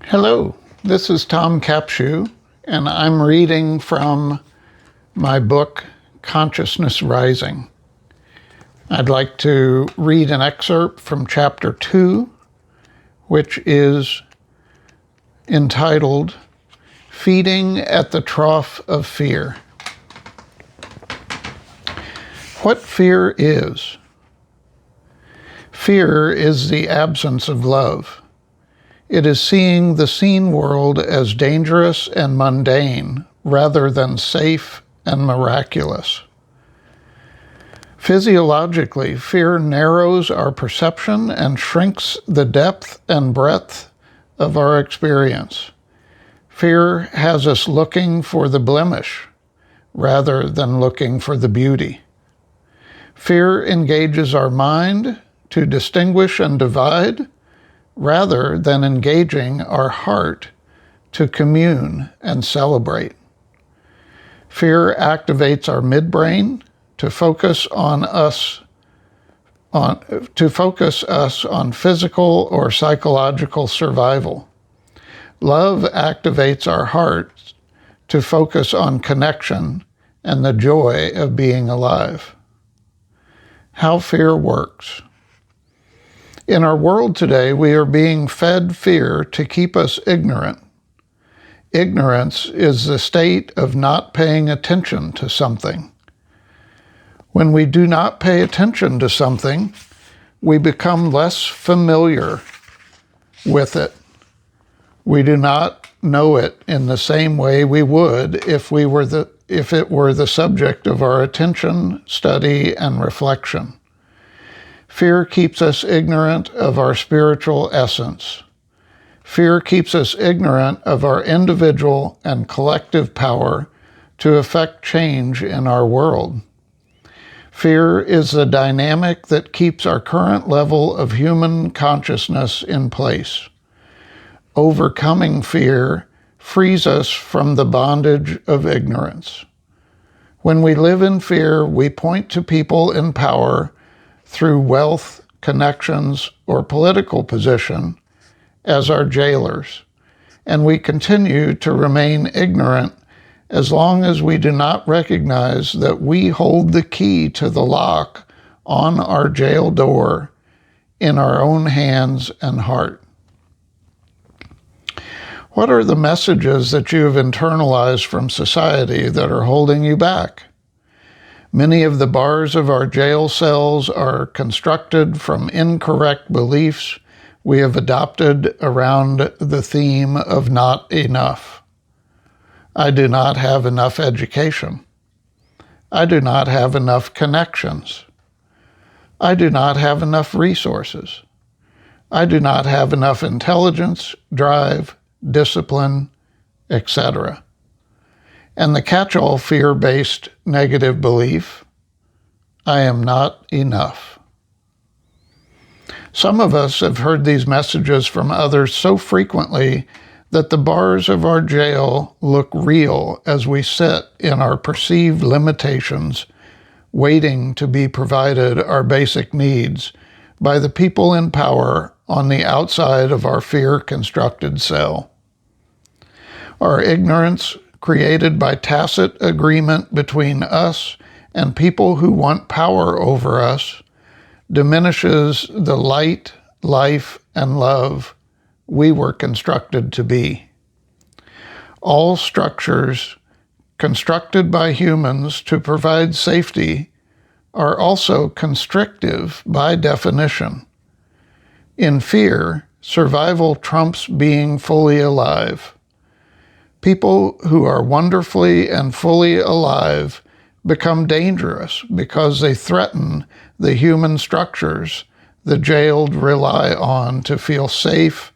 Hello, this is Tom Capshew, and I'm reading from my book, Consciousness Rising. I'd like to read an excerpt from chapter 2, which is entitled, Feeding at the Trough of Fear. What fear is? Fear is the absence of love. It is seeing the seen world as dangerous and mundane rather than safe and miraculous. Physiologically, fear narrows our perception and shrinks the depth and breadth of our experience. Fear has us looking for the blemish rather than looking for the beauty. Fear engages our mind to distinguish and divide rather than engaging our heart to commune and celebrate. Fear activates our midbrain to focus us on physical or psychological survival. Love activates our heart to focus on connection and the joy of being alive. How fear works. In our world today, we are being fed fear to keep us ignorant. Ignorance is the state of not paying attention to something. When we do not pay attention to something, we become less familiar with it. We do not know it in the same way we would if it were the subject of our attention, study, and reflection. Fear keeps us ignorant of our spiritual essence. Fear keeps us ignorant of our individual and collective power to effect change in our world. Fear is the dynamic that keeps our current level of human consciousness in place. Overcoming fear frees us from the bondage of ignorance. When we live in fear, we point to people in power through wealth, connections, or political position as our jailers, and we continue to remain ignorant as long as we do not recognize that we hold the key to the lock on our jail door in our own hands and heart. What are the messages that you have internalized from society that are holding you back? Many of the bars of our jail cells are constructed from incorrect beliefs we have adopted around the theme of not enough. I do not have enough education. I do not have enough connections. I do not have enough resources. I do not have enough intelligence, drive, discipline, etc. And the catch-all fear-based negative belief, I am not enough. Some of us have heard these messages from others so frequently that the bars of our jail look real as we sit in our perceived limitations, waiting to be provided our basic needs by the people in power on the outside of our fear-constructed cell. Our ignorance, created by tacit agreement between us and people who want power over us, diminishes the light, life, and love we were constructed to be. All structures constructed by humans to provide safety are also constrictive by definition. In fear, survival trumps being fully alive. People who are wonderfully and fully alive become dangerous because they threaten the human structures the jailed rely on to feel safe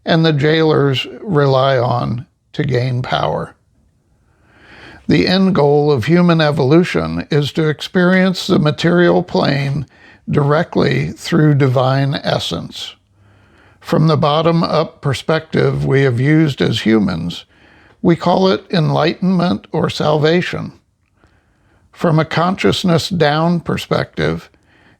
and the jailers rely on to gain power. The end goal of human evolution is to experience the material plane directly through divine essence. From the bottom-up perspective we have used as humans, we call it enlightenment or salvation. From a consciousness down perspective,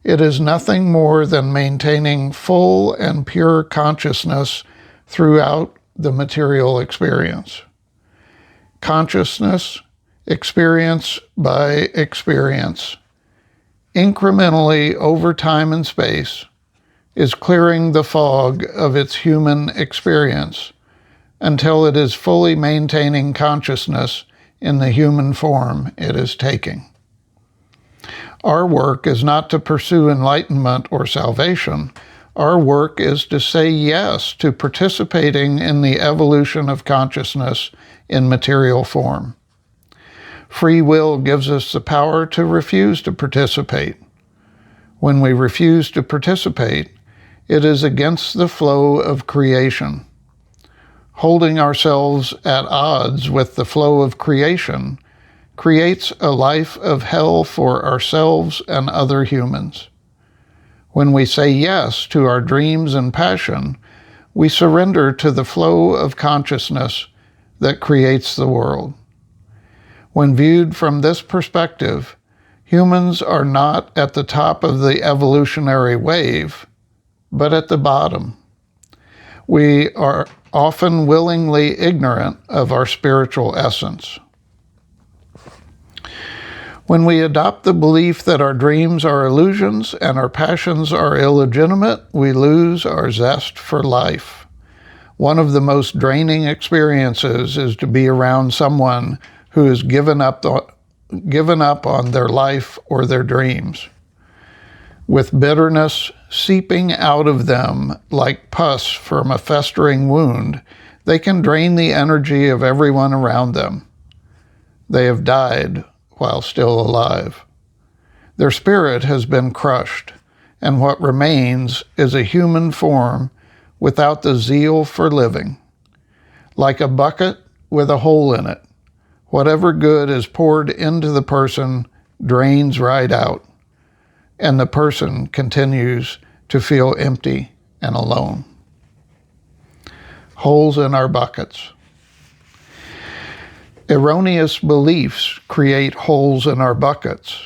it is nothing more than maintaining full and pure consciousness throughout the material experience. Consciousness, experience by experience, incrementally over time and space, is clearing the fog of its human experience until it is fully maintaining consciousness in the human form it is taking. Our work is not to pursue enlightenment or salvation. Our work is to say yes to participating in the evolution of consciousness in material form. Free will gives us the power to refuse to participate. When we refuse to participate, it is against the flow of creation. Holding ourselves at odds with the flow of creation creates a life of hell for ourselves and other humans. When we say yes to our dreams and passion, we surrender to the flow of consciousness that creates the world. When viewed from this perspective, humans are not at the top of the evolutionary wave, but at the bottom. We are often willingly ignorant of our spiritual essence. When we adopt the belief that our dreams are illusions and our passions are illegitimate, we lose our zest for life. One of the most draining experiences is to be around someone who has given up on their life or their dreams. With bitterness seeping out of them like pus from a festering wound, they can drain the energy of everyone around them. They have died while still alive. Their spirit has been crushed, and what remains is a human form without the zeal for living. Like a bucket with a hole in it, whatever good is poured into the person drains right out, and the person continues to feel empty and alone. Holes in our buckets. Erroneous beliefs create holes in our buckets.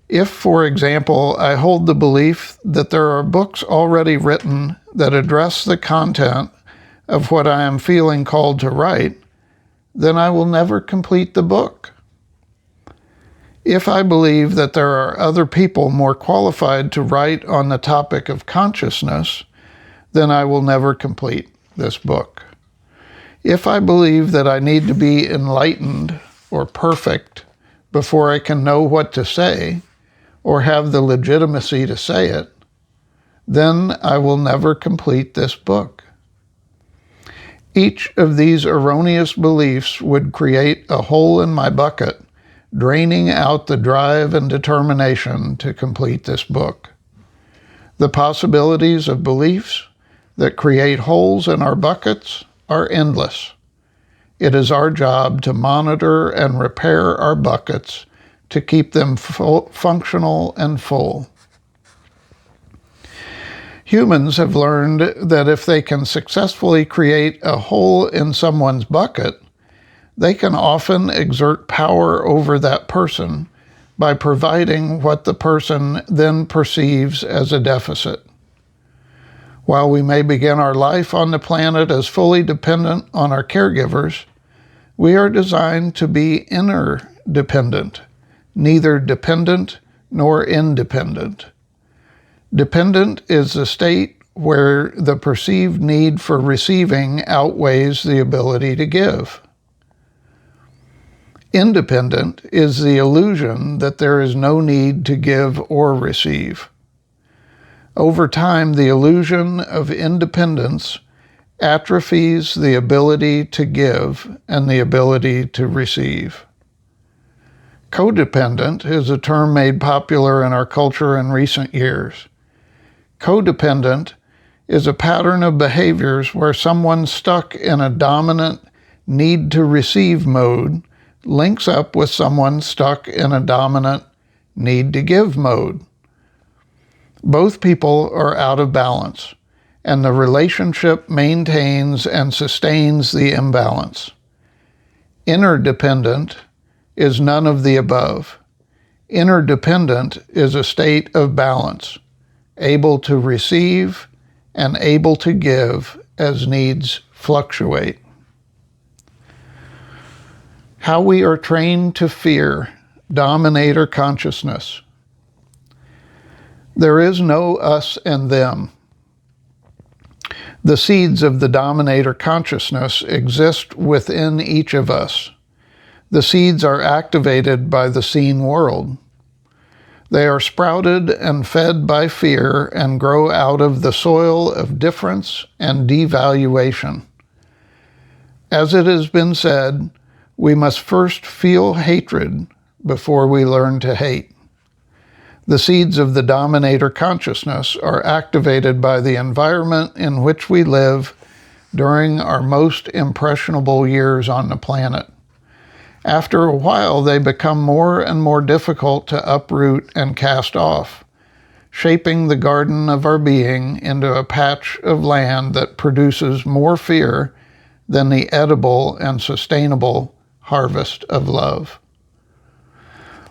If, for example, I hold the belief that there are books already written that address the content of what I am feeling called to write, then I will never complete the book. If I believe that there are other people more qualified to write on the topic of consciousness, then I will never complete this book. If I believe that I need to be enlightened or perfect before I can know what to say or have the legitimacy to say it, then I will never complete this book. Each of these erroneous beliefs would create a hole in my bucket, draining out the drive and determination to complete this book. The possibilities of beliefs that create holes in our buckets are endless. It is our job to monitor and repair our buckets to keep them functional and full. Humans have learned that if they can successfully create a hole in someone's bucket, they can often exert power over that person by providing what the person then perceives as a deficit. While we may begin our life on the planet as fully dependent on our caregivers, we are designed to be interdependent, neither dependent nor independent. Dependent is the state where the perceived need for receiving outweighs the ability to give. Independent is the illusion that there is no need to give or receive. Over time, the illusion of independence atrophies the ability to give and the ability to receive. Codependent is a term made popular in our culture in recent years. Codependent is a pattern of behaviors where someone stuck in a dominant need to receive mode links up with someone stuck in a dominant need to give mode. Both people are out of balance, and the relationship maintains and sustains the imbalance. Interdependent is none of the above. Interdependent is a state of balance, able to receive and able to give as needs fluctuate. How we are trained to fear, dominator consciousness. There is no us and them. The seeds of the dominator consciousness exist within each of us. The seeds are activated by the seen world. They are sprouted and fed by fear and grow out of the soil of difference and devaluation. As it has been said, we must first feel hatred before we learn to hate. The seeds of the dominator consciousness are activated by the environment in which we live during our most impressionable years on the planet. After a while, they become more and more difficult to uproot and cast off, shaping the garden of our being into a patch of land that produces more fear than the edible and sustainable harvest of love.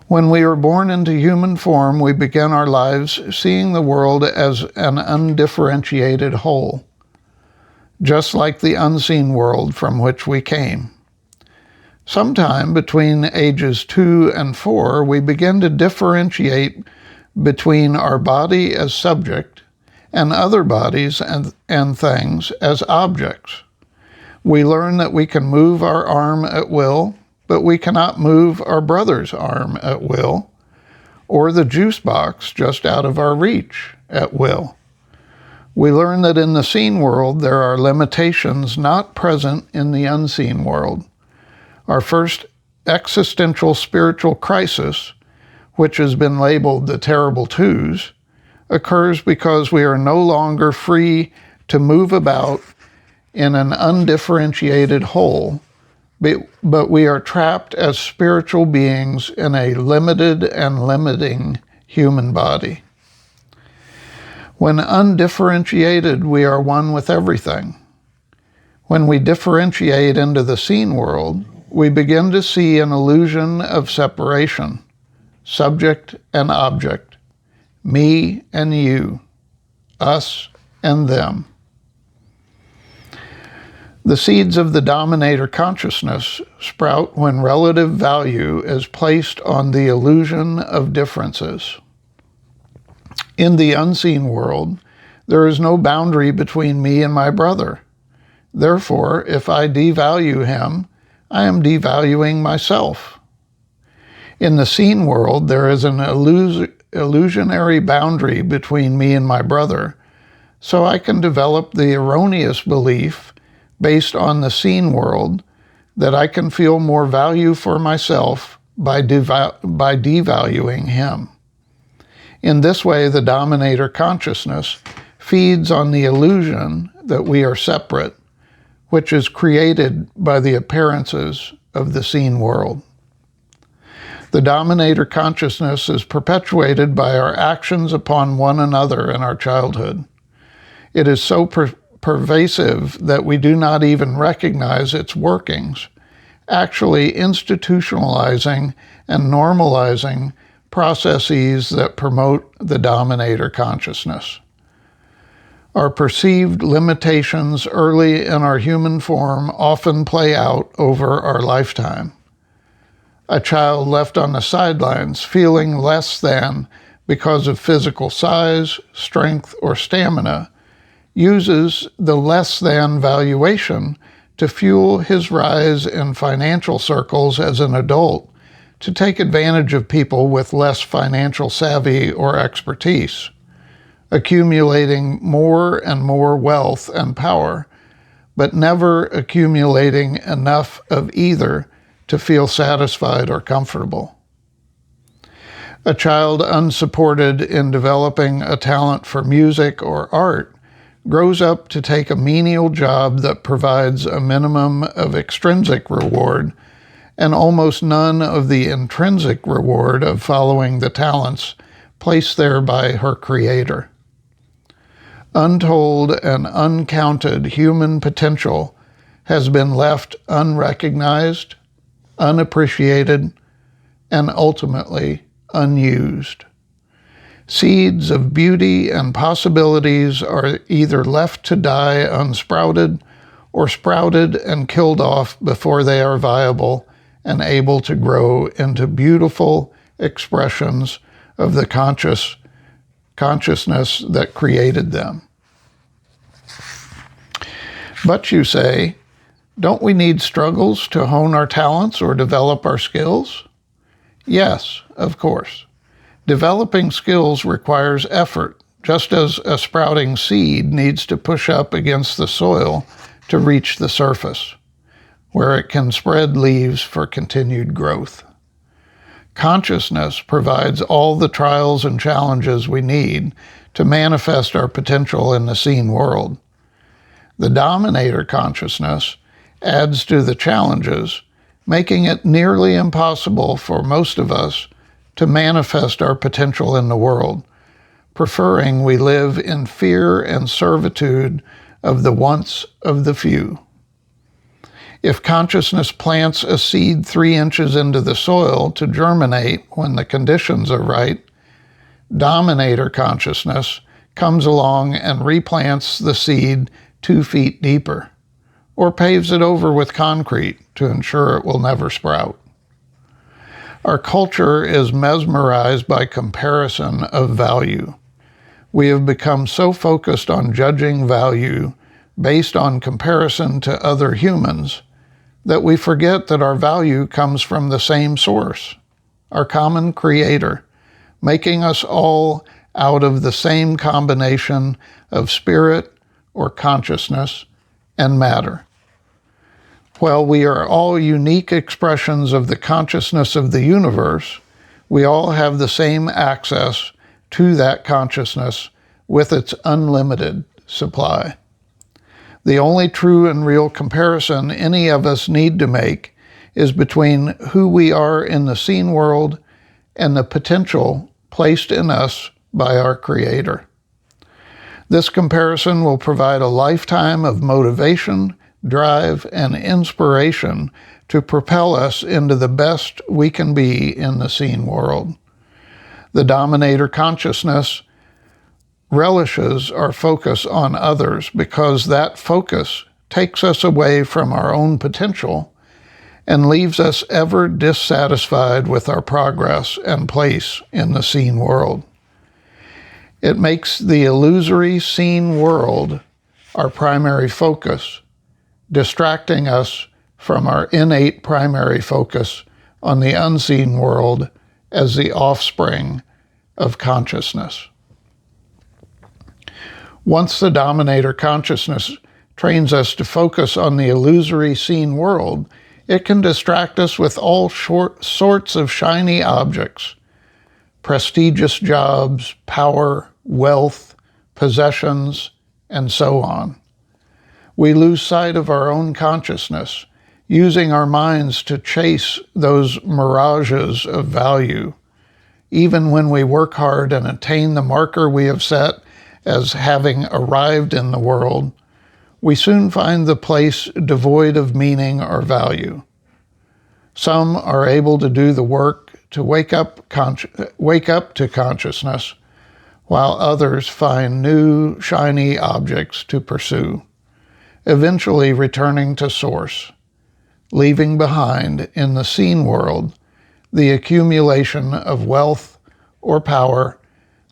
When we are born into human form, we begin our lives seeing the world as an undifferentiated whole, just like the unseen world from which we came. Sometime between ages 2 and 4, we begin to differentiate between our body as subject and other bodies and things as objects. We learn that we can move our arm at will, but we cannot move our brother's arm at will, or the juice box just out of our reach at will. We learn that in the seen world there are limitations not present in the unseen world. Our first existential spiritual crisis, which has been labeled the terrible twos, occurs because we are no longer free to move about in an undifferentiated whole, but we are trapped as spiritual beings in a limited and limiting human body. When undifferentiated, we are one with everything. When we differentiate into the seen world, we begin to see an illusion of separation, subject and object, me and you, us and them. The seeds of the dominator consciousness sprout when relative value is placed on the illusion of differences. In the unseen world, there is no boundary between me and my brother. Therefore, if I devalue him, I am devaluing myself. In the seen world, there is an illusionary boundary between me and my brother, so I can develop the erroneous belief based on the seen world that I can feel more value for myself by devaluing him. In this way, the dominator consciousness feeds on the illusion that we are separate, which is created by the appearances of the seen world. The dominator consciousness is perpetuated by our actions upon one another in our childhood. It is so pervasive that we do not even recognize its workings, actually institutionalizing and normalizing processes that promote the dominator consciousness. Our perceived limitations early in our human form often play out over our lifetime. A child left on the sidelines feeling less than because of physical size, strength, or stamina uses the less than valuation to fuel his rise in financial circles as an adult, to take advantage of people with less financial savvy or expertise, accumulating more and more wealth and power, but never accumulating enough of either to feel satisfied or comfortable. A child unsupported in developing a talent for music or art grows up to take a menial job that provides a minimum of extrinsic reward and almost none of the intrinsic reward of following the talents placed there by her creator. Untold and uncounted human potential has been left unrecognized, unappreciated, and ultimately unused. Seeds of beauty and possibilities are either left to die unsprouted or sprouted and killed off before they are viable and able to grow into beautiful expressions of the consciousness that created them. But you say, don't we need struggles to hone our talents or develop our skills? Yes, of course. Developing skills requires effort, just as a sprouting seed needs to push up against the soil to reach the surface, where it can spread leaves for continued growth. Consciousness provides all the trials and challenges we need to manifest our potential in the seen world. The dominator consciousness adds to the challenges, making it nearly impossible for most of us to manifest our potential in the world, preferring we live in fear and servitude of the wants of the few. If consciousness plants a seed 3 inches into the soil to germinate when the conditions are right, dominator consciousness comes along and replants the seed 2 feet deeper, or paves it over with concrete to ensure it will never sprout. Our culture is mesmerized by comparison of value. We have become so focused on judging value based on comparison to other humans that we forget that our value comes from the same source, our common creator, making us all out of the same combination of spirit or consciousness and matter. While we are all unique expressions of the consciousness of the universe, we all have the same access to that consciousness with its unlimited supply. The only true and real comparison any of us need to make is between who we are in the seen world and the potential placed in us by our Creator. This comparison will provide a lifetime of motivation, drive, and inspiration to propel us into the best we can be in the seen world. The dominator consciousness relishes our focus on others because that focus takes us away from our own potential and leaves us ever dissatisfied with our progress and place in the seen world. It makes the illusory seen world our primary focus, distracting us from our innate primary focus on the unseen world as the offspring of consciousness. Once the dominator consciousness trains us to focus on the illusory seen world, it can distract us with all sorts of shiny objects, prestigious jobs, power, wealth, possessions, and so on. We lose sight of our own consciousness, using our minds to chase those mirages of value. Even when we work hard and attain the marker we have set as having arrived in the world, we soon find the place devoid of meaning or value. Some are able to do the work to wake up to consciousness, while others find new, shiny objects to pursue, eventually returning to source, leaving behind in the seen world the accumulation of wealth or power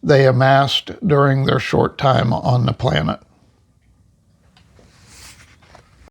they amassed during their short time on the planet.